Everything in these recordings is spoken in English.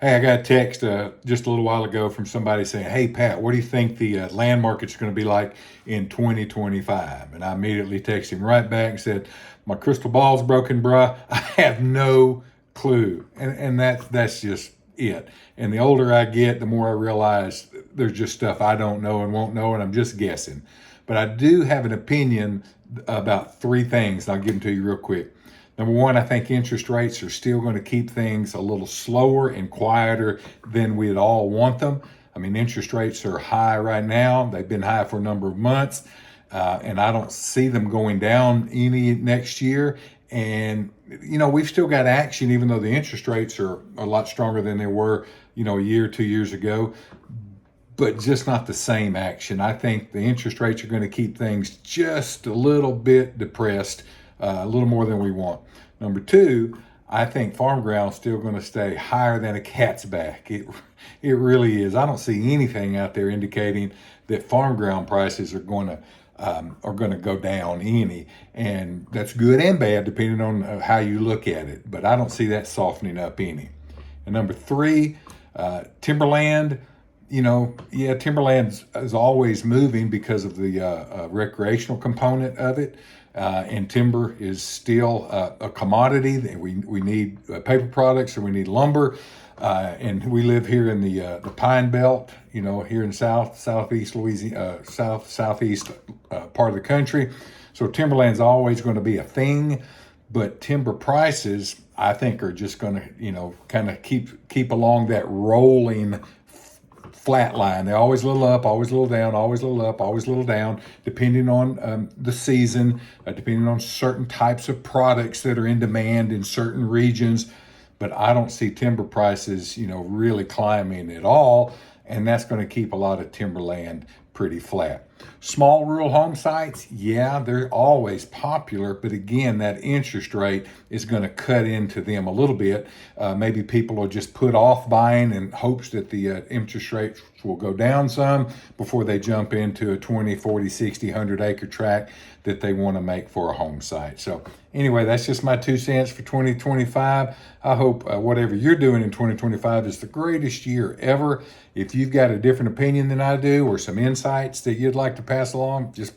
Hey, I got a text just a little while ago from somebody saying, "Hey, Pat, what do you think the land market's going to be like in 2025?" And I immediately texted him right back and said, "My crystal ball's broken, bruh. I have no clue." And that's just it. And the older I get, the more I realize there's just stuff I don't know and won't know, and I'm just guessing. But I do have an opinion about three things, and I'll give them to you real quick. Number one, I think interest rates are still going to keep things a little slower and quieter than we'd all want them. I mean, interest rates are high right now. They've been high for a number of months, and I don't see them going down any next year. And, we've still got action, even though the interest rates are a lot stronger than they were, a year, 2 years ago, but just not the same action. I think the interest rates are going to keep things just a little bit depressed, a little more than we want. Number two, I think farm ground is still going to stay higher than a cat's back. It really is. I don't see anything out there indicating that farm ground prices are going to go down any, and that's good and bad depending on how you look at it. But I don't see that softening up any. And number three, timberland. Timberland is always moving because of the recreational component of it. And timber is still a commodity. We need paper products, and we need lumber. And we live here in the Pine Belt, here in southeast Louisiana, southeast part of the country. So timberland's always going to be a thing, but timber prices, I think, are just going to, kind of keep along that rolling flat line. They're always a little up, always a little down, always a little up, always a little down, depending on the season, depending on certain types of products that are in demand in certain regions. But I don't see timber prices, really climbing at all. And that's going to keep a lot of timberland pretty flat. Small rural home sites, yeah, they're always popular, but again, that interest rate is going to cut into them a little bit. Maybe people will just put off buying in hopes that the interest rates will go down some before they jump into a 20, 40, 60, 100 acre tract that they want to make for a home site. So anyway, that's just my 2 cents for 2025. I hope whatever you're doing in 2025 is the greatest year ever. If you've got a different opinion than I do, or some insights that you'd like to pass along, just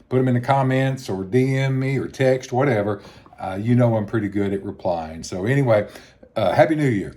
put them in the comments or DM me or text, whatever. I'm pretty good at replying. So anyway, Happy New Year.